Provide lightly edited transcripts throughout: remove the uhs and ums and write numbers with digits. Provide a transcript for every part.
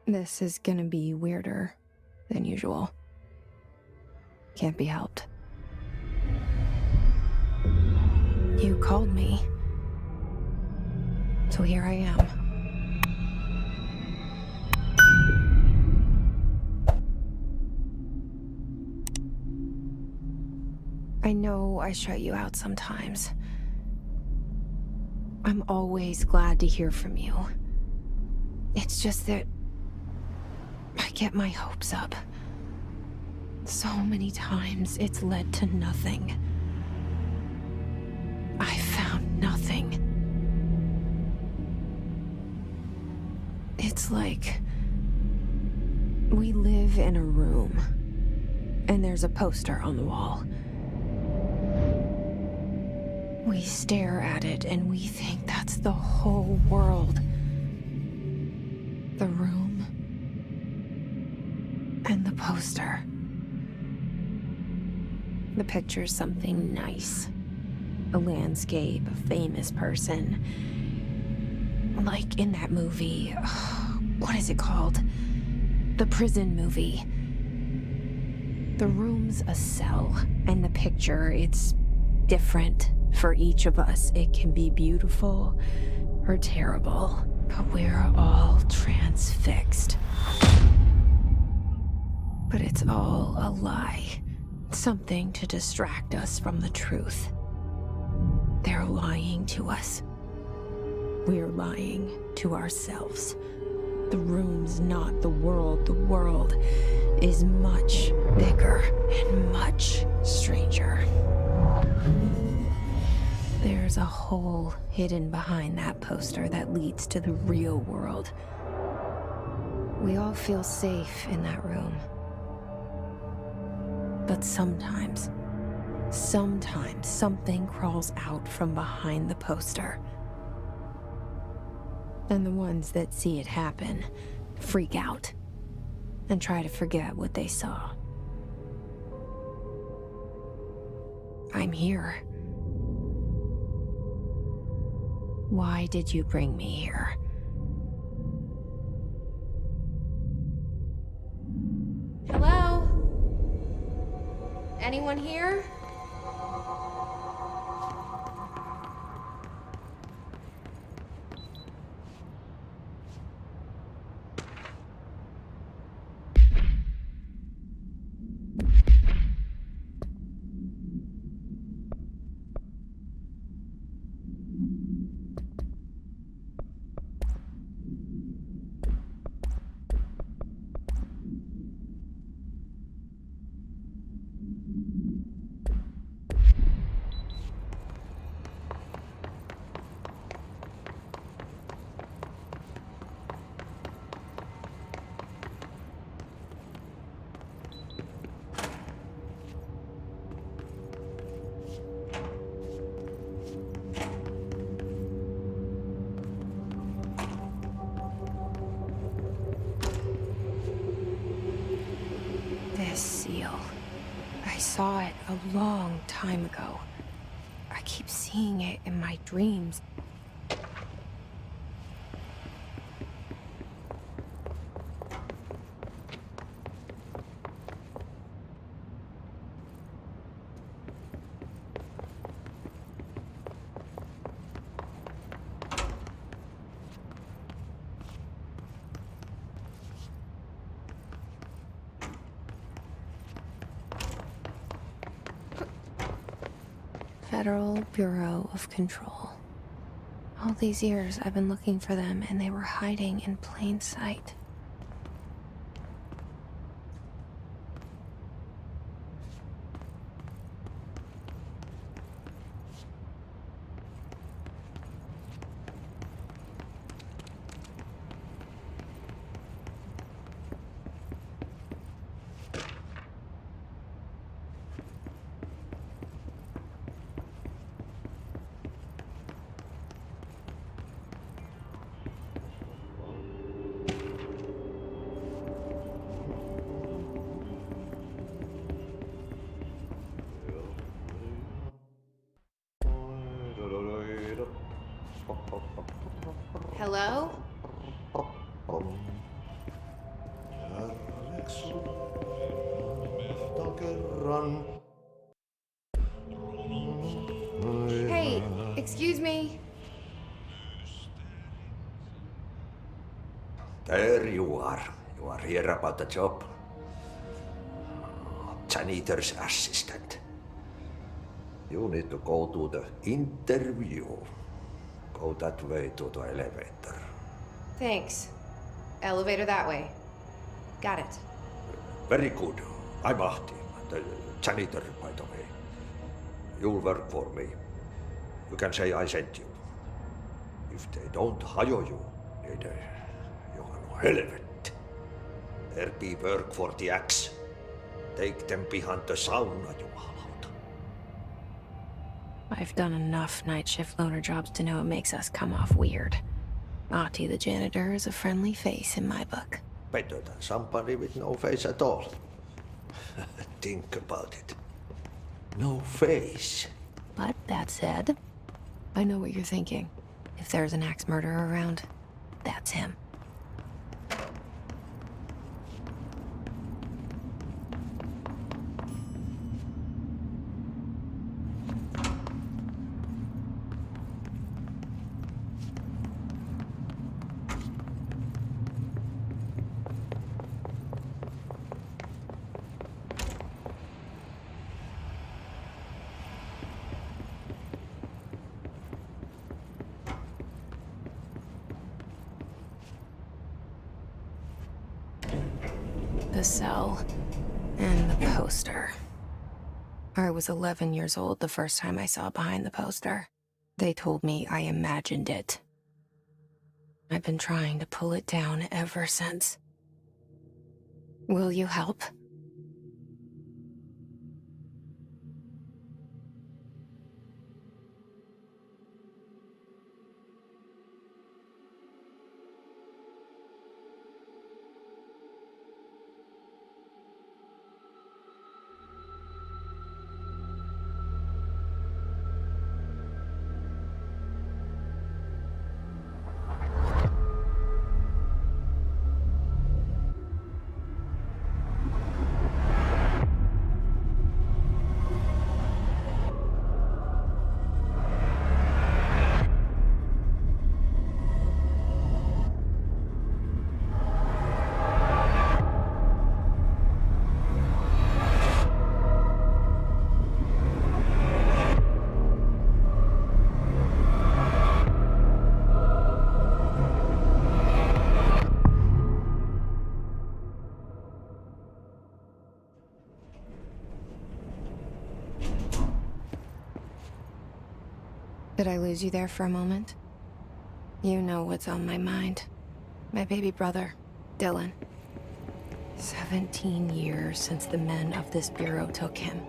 This is gonna be weirder than usual. Can't be helped. You called me. So here I am. I know I shut you out sometimes. I'm always glad to hear from you. It's just that I get my hopes up. So many times it's led to nothing. I found nothing. It's like we live in a room, and there's a poster on the wall. We stare at it and we think that's the whole world. The room and the poster. The picture's something nice. A landscape, a famous person. Like in that movie, what is it called? The prison movie. The room's a cell, and the picture, it's different for each of us. It can be beautiful or terrible, but we're all transfixed. But it's all a lie. Something to distract us from the truth. They're lying to us. We're lying to ourselves. The room's not the world. The world is much bigger and much stranger. There's a hole hidden behind that poster that leads to the real world. We all feel safe in that room. But sometimes something crawls out from behind the poster. And the ones that see it happen freak out and try to forget what they saw. I'm here. Why did you bring me here? Hello? Anyone here? This seal. I saw it a long time ago. I keep seeing it in my dreams. Federal Bureau of Control. All these years I've been looking for them, and they were hiding in plain sight. Hello? There you are. You are here about the job. Janitor's assistant. You need to go to the interview. Go that way to the elevator. Thanks. Elevator that way. Got it. Very good. I'm Ahti, the janitor, by the way. You'll work for me. You can say I sent you. If they don't hire you, niin Johan helvet. There be work for the axe. Take them behind the sauna, jumalauta. I've done enough night shift loner jobs to know it makes us come off weird. Ahti the janitor is a friendly face in my book. Better than somebody with no face at all. Think about it. No face. But that said, I know what you're thinking. If there's an axe murderer around, that's him. The cell and the poster. I was 11 years old the first time I saw behind the poster. They told me I imagined it. I've been trying to pull it down ever since. Will you help? Did I lose you there for a moment? You know what's on my mind. My baby brother, Dylan. 17 years since the men of this bureau took him.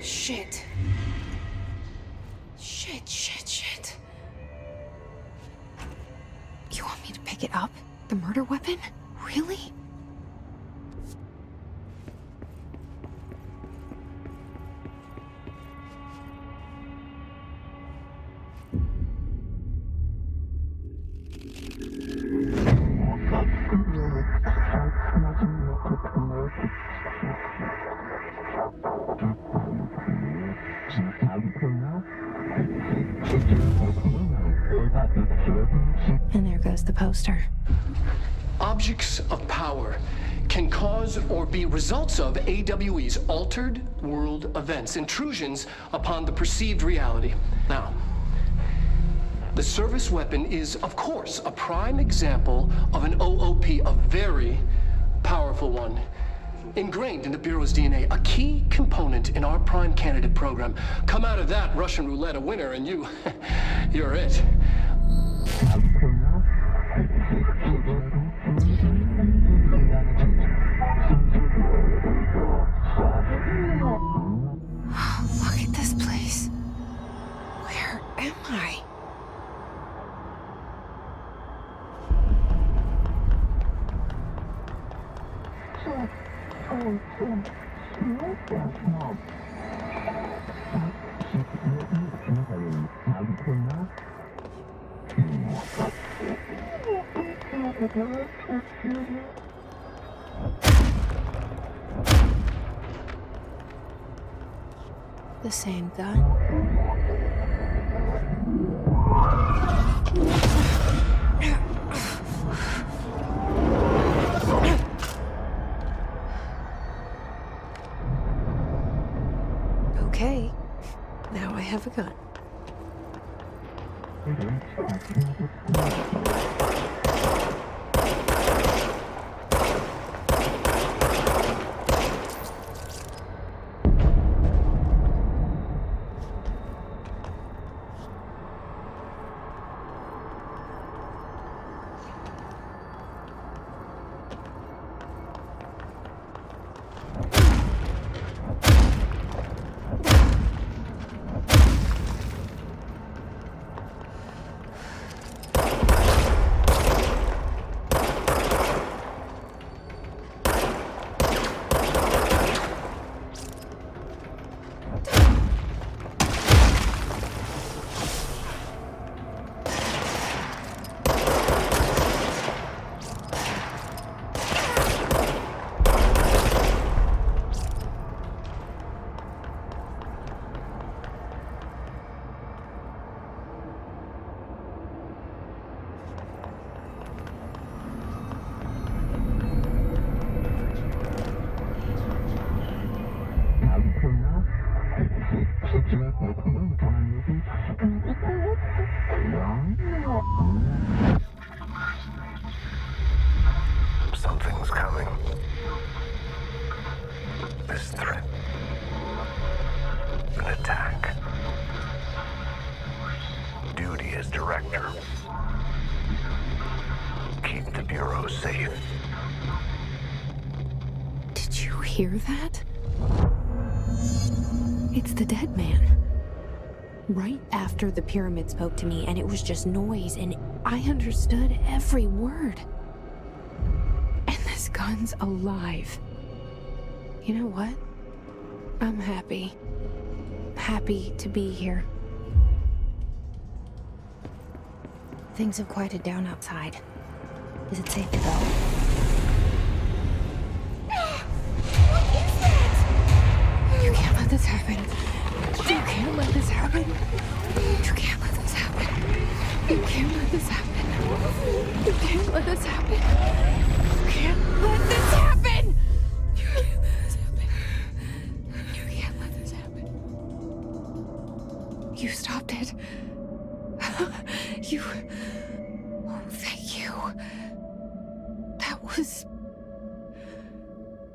Shit. Shit. You want me to pick it up? The murder weapon? Really? And there goes the poster. Objects of power can cause or be results of AWE's altered world events, intrusions upon the perceived reality. Now, The service weapon is, of course, a prime example of an OOP, a very powerful one. Ingrained in the Bureau's DNA, a key component in our prime candidate program. Come out of that Russian roulette a winner and you're it. Look at this place. Where am I? The same gun. Okay, now I have a gun. Something's coming. This threat. An attack. Duty as director. Keep the Bureau safe. Did you hear that? It's the dead man. Right after the pyramid spoke to me, and it was just noise, and I understood every word. And this gun's alive. You know what? I'm happy. Happy to be here. Things have quieted down outside. Is it safe to go? You can't let this happen. You can't let this happen. You can't let this happen. You can't let this happen. You can't let this happen. You can't let this happen. You can't let this happen. You can't let this happen. You stopped it. You... Oh, thank you. That was...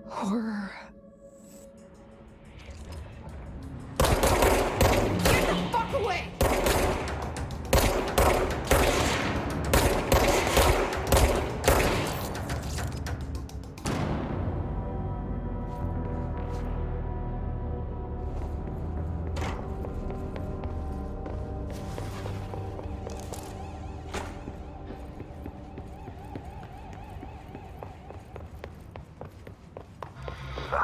horror. Get the fuck away! The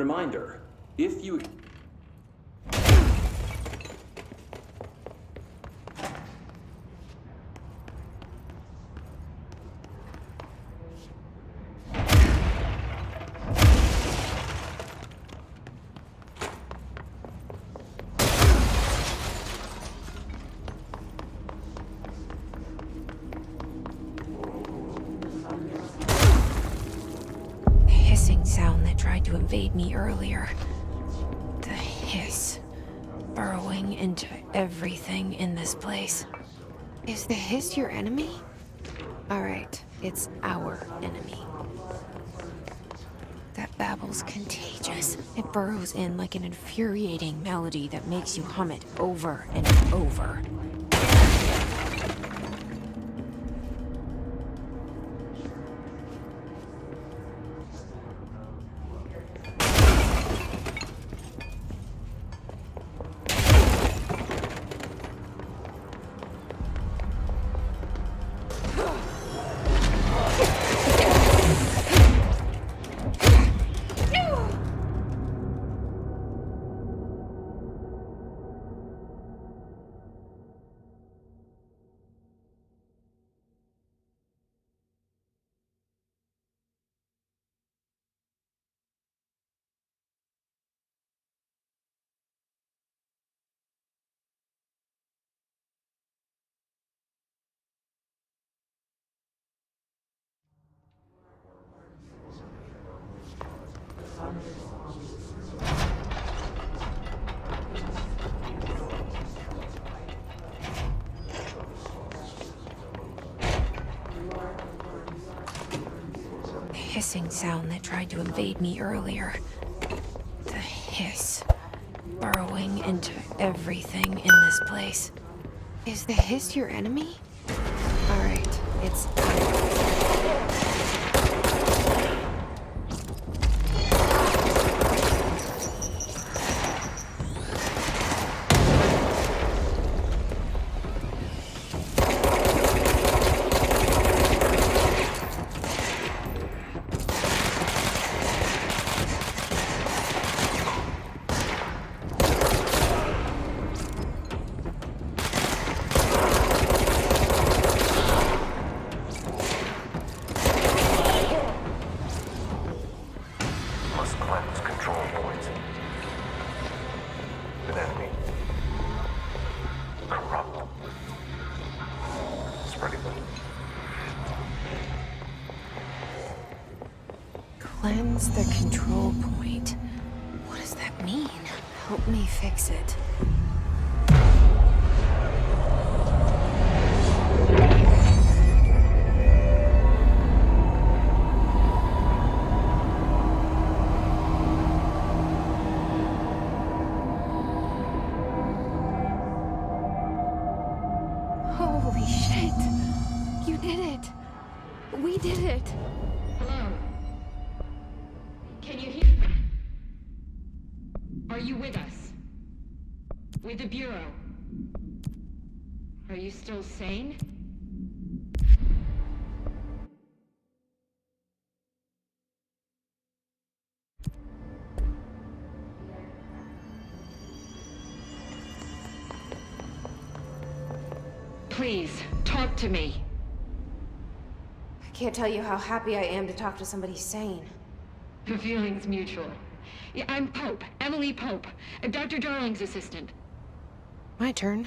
reminder, if you... Sound that tried to invade me earlier. The hiss, burrowing into everything in this place. Is the hiss your enemy? Alright, it's our enemy. That babble's contagious. It burrows in like an infuriating melody that makes you hum it over and over. Hissing sound that tried to invade me earlier. The hiss, burrowing into everything in this place. Is the hiss your enemy? Alright, it's cleanse the control point. What does that mean? Help me fix it. Holy shit! You did it! We did it! Hello? Can you hear? Are you with us? With the Bureau? Are you still sane? Please, talk to me. I can't tell you how happy I am to talk to somebody sane. The feeling's mutual. Yeah, I'm Pope, Emily Pope, Dr. Darling's assistant. My turn.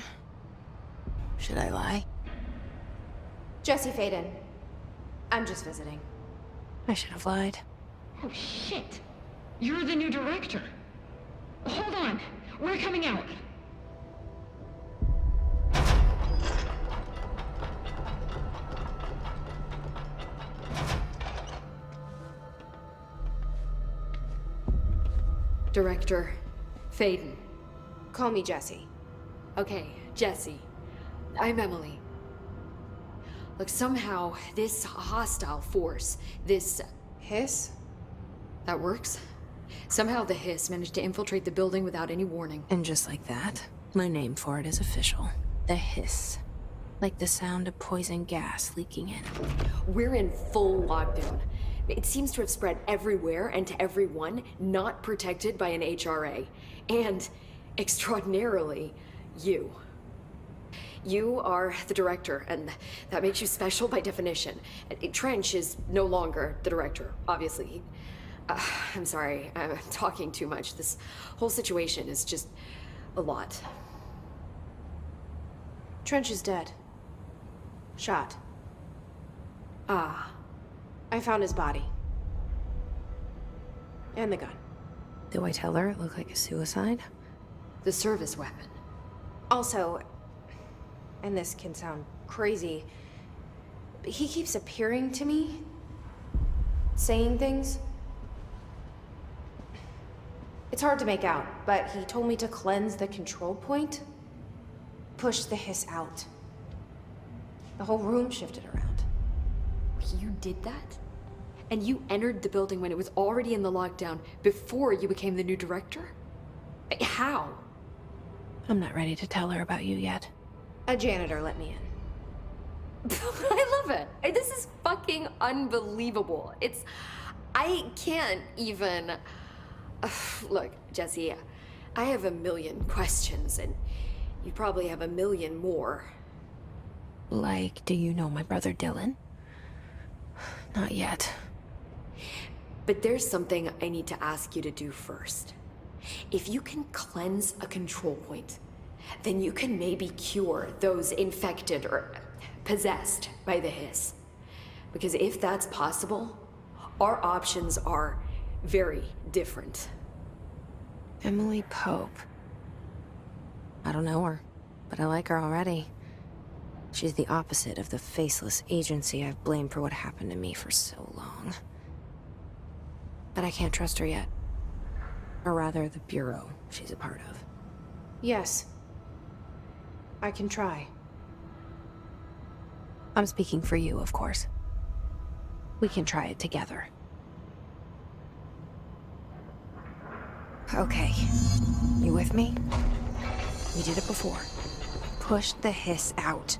Should I lie? Jesse Faden. I'm just visiting. I should have lied. Oh, shit. You're the new director. Hold on. We're coming out. Director Faden. Call me Jesse. Okay, Jesse. I'm Emily. Look, somehow this hostile force, this... Hiss? That works? Somehow the hiss managed to infiltrate the building without any warning. And just like that, my name for it is official. The hiss. Like the sound of poison gas leaking in. We're in full lockdown. It seems to have spread everywhere and to everyone not protected by an HRA. And, extraordinarily, you. You are the director, and that makes you special by definition. Trench is no longer the director, obviously. I'm sorry, I'm talking too much. This whole situation is just a lot. Trench is dead. Shot. Ah. I found his body. And the gun. Do I tell her it looked like a suicide? The service weapon. Also, and this can sound crazy, but he keeps appearing to me, saying things. It's hard to make out, but he told me to cleanse the control point, push the hiss out. The whole room shifted around. You did that? And you entered the building when it was already in the lockdown before you became the new director? How? I'm not ready to tell her about you yet. A janitor let me in. I love it. This is fucking unbelievable. I can't even... Look, Jesse, I have a million questions, and you probably have a million more. Like, do you know my brother Dylan? Not yet. But there's something I need to ask you to do first. If you can cleanse a control point, then you can maybe cure those infected or possessed by the hiss. Because if that's possible, our options are very different. Emily Pope. I don't know her, but I like her already. She's the opposite of the faceless agency I've blamed for what happened to me for so long. But I can't trust her yet. Or rather, the Bureau she's a part of. Yes. I can try. I'm speaking for you, of course. We can try it together. Okay. You with me? We did it before. Push the hiss out.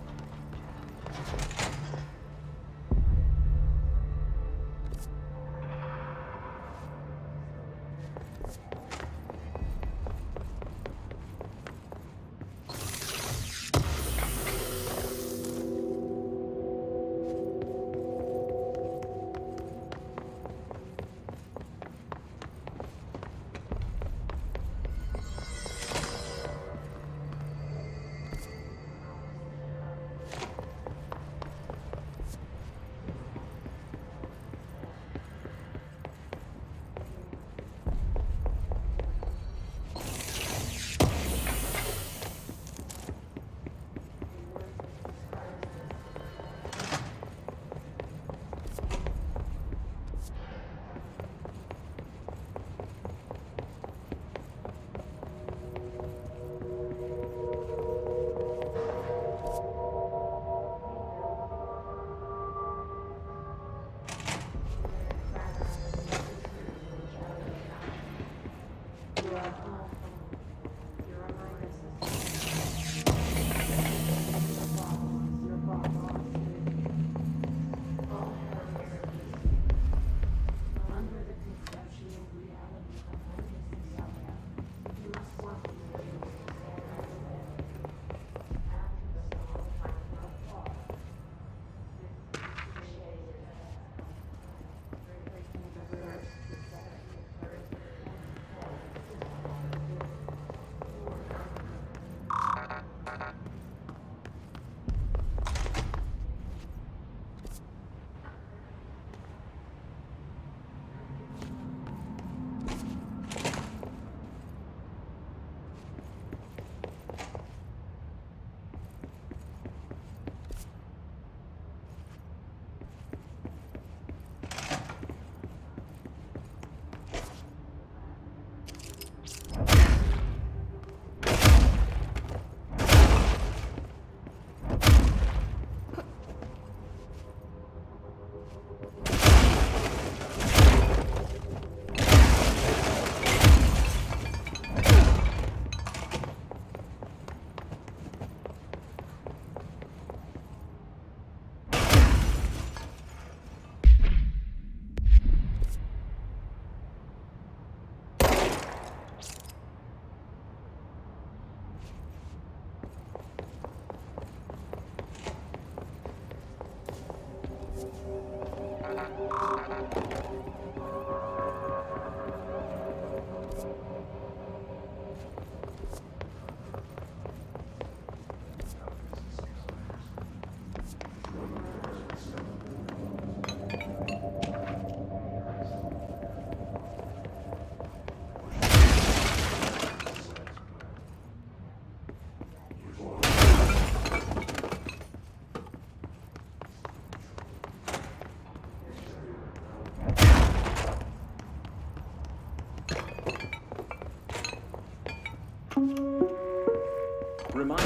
Reminder,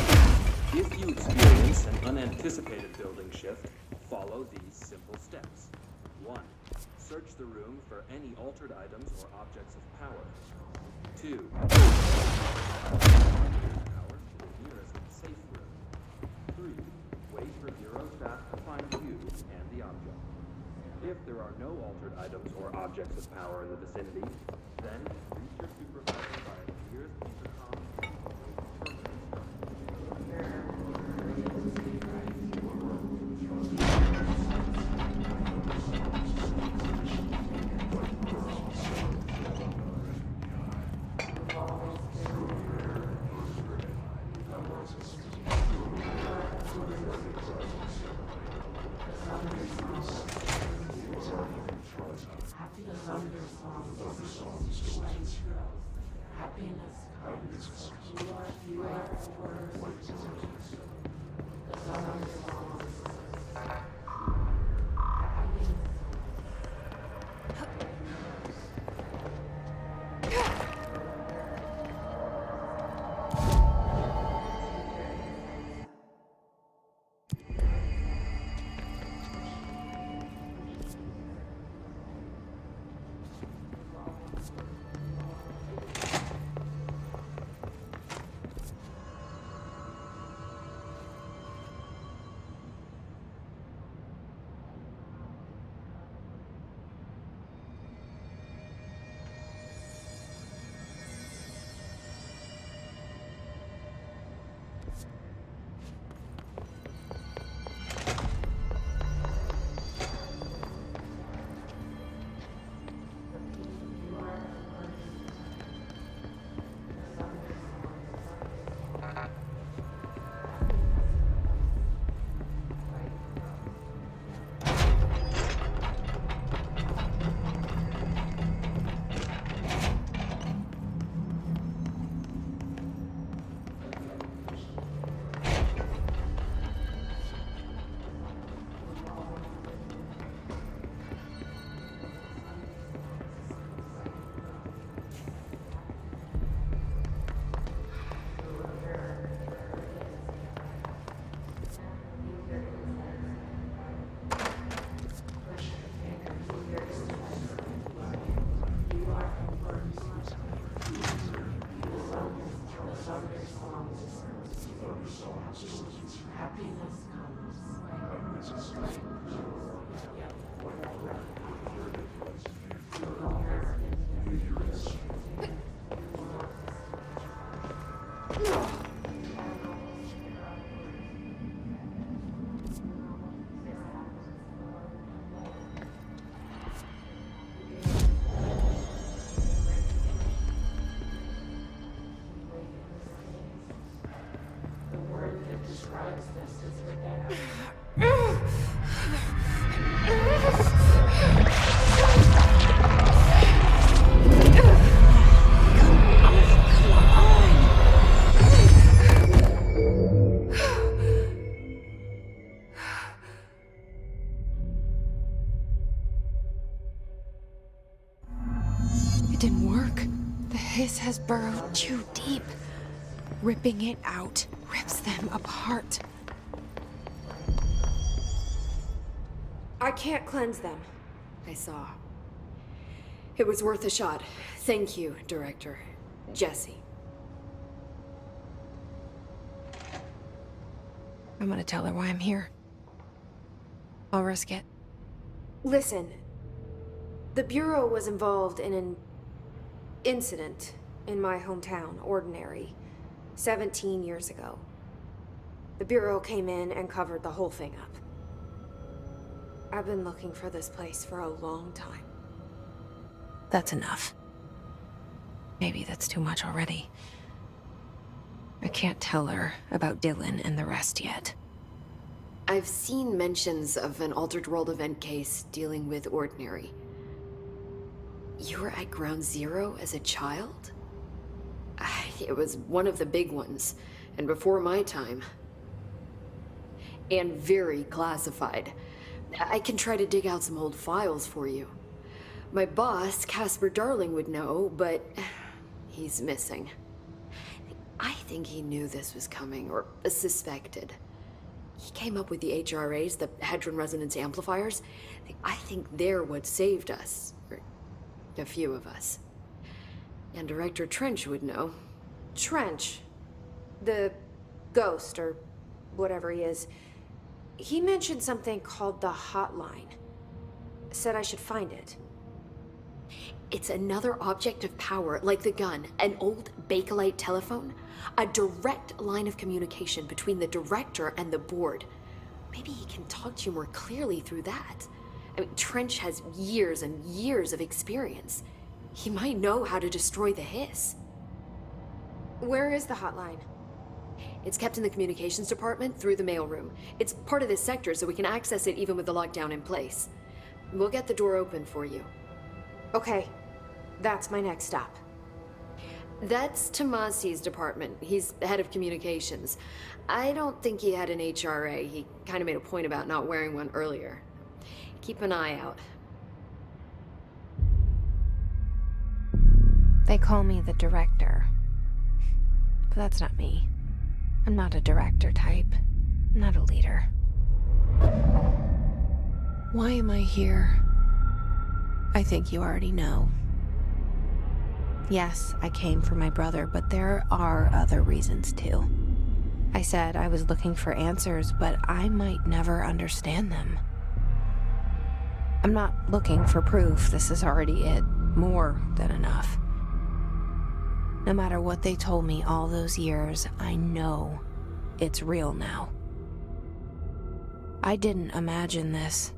if you experience an unanticipated building shift, follow these simple steps. 1. Search the room for any altered items or objects of power. 2. Power to the nearest safe room. 3. Wait for Bureau staff to find you and the object. If there are no altered items or objects of power in the vicinity, then reach your supervisor by the nearest intercom. Didn't work. The hiss has burrowed too deep. Ripping it out rips them apart. I can't cleanse them. I saw. It was worth a shot. Thank you, Director. Jesse. I'm gonna tell her why I'm here. I'll risk it. Listen. The Bureau was involved in an incident in my hometown, Ordinary, 17 years ago. The Bureau came in and covered the whole thing up. I've been looking for this place for a long time. That's enough. Maybe that's too much already. I can't tell her about Dylan and the rest yet. I've seen mentions of an Altered World event case dealing with Ordinary. You were at Ground Zero as a child? It was one of the big ones, and before my time. And very classified. I can try to dig out some old files for you. My boss, Casper Darling, would know, but he's missing. I think he knew this was coming, or suspected. He came up with the HRAs, the Hadron Resonance Amplifiers. I think they're what saved us. Or a few of us. And Director Trench would know. Trench. The ghost, or whatever he is. He mentioned something called the Hotline. Said I should find it. It's another object of power, like the gun, an old Bakelite telephone. A direct line of communication between the director and the board. Maybe he can talk to you more clearly through that. I mean, Trench has years and years of experience. He might know how to destroy the hiss. Where is the hotline? It's kept in the communications department through the mailroom. It's part of this sector, so we can access it even with the lockdown in place. We'll get the door open for you. Okay, that's my next stop. That's Tomasi's department. He's head of communications. I don't think he had an HRA. He kind of made a point about not wearing one earlier. Keep an eye out. They call me the director. But that's not me. I'm not a director type. I'm not a leader. Why am I here? I think you already know. Yes, I came for my brother, but there are other reasons too. I said I was looking for answers, but I might never understand them. I'm not looking for proof. This is already it. More than enough. No matter what they told me all those years, I know it's real now. I didn't imagine this.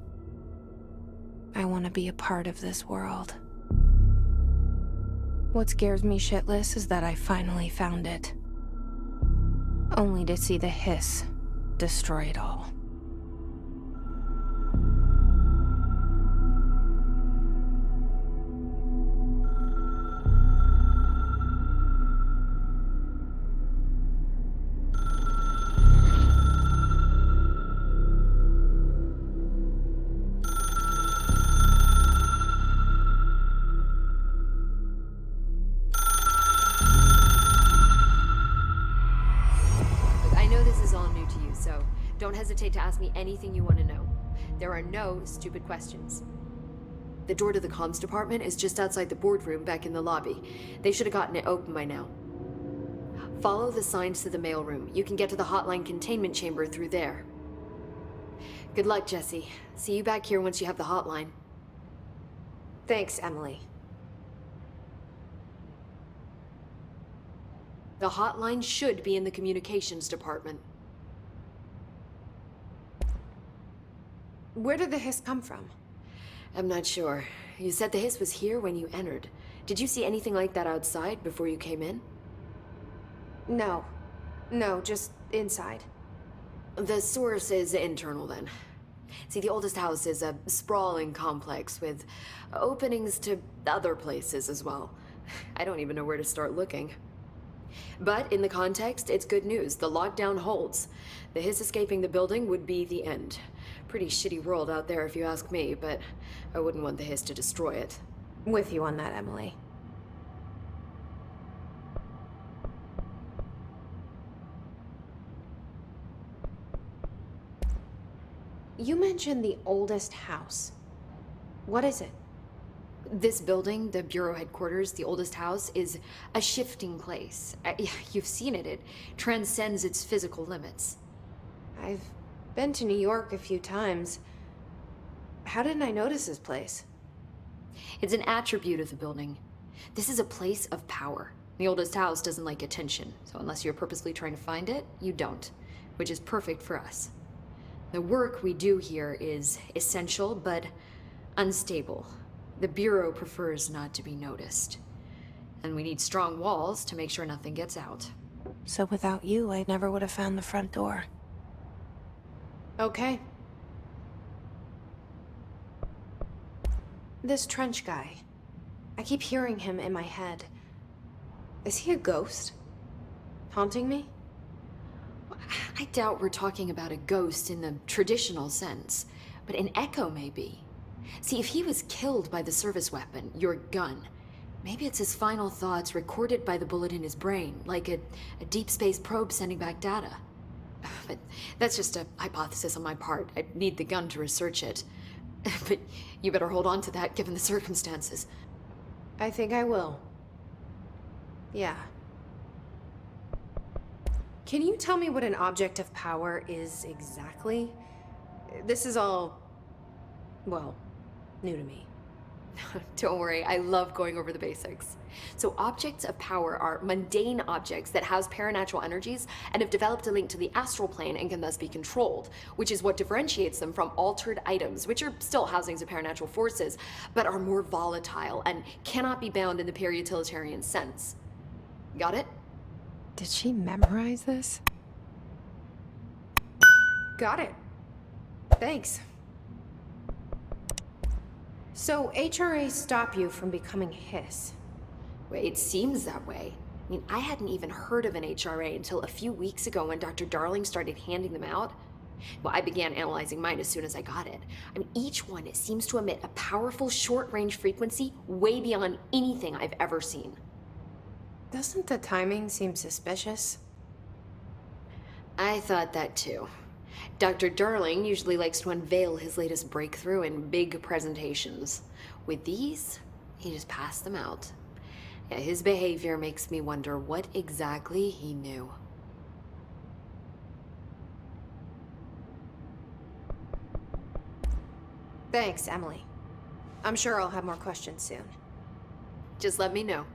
I want to be a part of this world. What scares me shitless is that I finally found it. Only to see the hiss destroy it all. Don't hesitate to ask me anything you want to know. There are no stupid questions. The door to the comms department is just outside the boardroom back in the lobby. They should have gotten it open by now. Follow the signs to the mailroom. You can get to the hotline containment chamber through there. Good luck, Jesse. See you back here once you have the hotline. Thanks, Emily. The hotline should be in the communications department. Where did the hiss come from? I'm not sure. You said the hiss was here when you entered. Did you see anything like that outside before you came in? No. No, just inside. The source is internal then. See, the oldest house is a sprawling complex with openings to other places as well. I don't even know where to start looking. But in the context, it's good news. The lockdown holds. The hiss escaping the building would be the end. Pretty shitty world out there if you ask me, but I wouldn't want the hiss to destroy it. With you on that, Emily. You mentioned the oldest house. What is it? This building, the Bureau headquarters, the oldest house, is a shifting place. You've seen it. It transcends its physical limits. I've been to New York a few times. How didn't I notice this place? It's an attribute of the building. This is a place of power. The oldest house doesn't like attention, so unless you're purposely trying to find it, you don't, which is perfect for us. The work we do here is essential, but unstable. The Bureau prefers not to be noticed. And we need strong walls to make sure nothing gets out. So without you, I never would have found the front door. Okay. This Trench guy. I keep hearing him in my head. Is he a ghost? Haunting me? I doubt we're talking about a ghost in the traditional sense, but an echo maybe. See, if he was killed by the service weapon, your gun, maybe it's his final thoughts recorded by the bullet in his brain, like a deep space probe sending back data. But that's just a hypothesis on my part. I'd need the gun to research it. But you better hold on to that given the circumstances. I think I will. Yeah. Can you tell me what an object of power is exactly? This is all, well, new to me. Don't worry, I love going over the basics. So objects of power are mundane objects that house paranatural energies and have developed a link to the astral plane and can thus be controlled, which is what differentiates them from altered items, which are still housings of paranatural forces, but are more volatile and cannot be bound in the pure utilitarian sense. Got it? Did she memorize this? Got it. Thanks. So HRA stop you from becoming Hiss? Well, it seems that way. I mean, I hadn't even heard of an HRA until a few weeks ago when Dr. Darling started handing them out. Well, I began analyzing mine as soon as I got it. I mean, each one seems to emit a powerful short-range frequency way beyond anything I've ever seen. Doesn't the timing seem suspicious? I thought that too. Dr. Darling usually likes to unveil his latest breakthrough in big presentations. With these, he just passed them out. Yeah, his behavior makes me wonder what exactly he knew. Thanks, Emily. I'm sure I'll have more questions soon. Just let me know.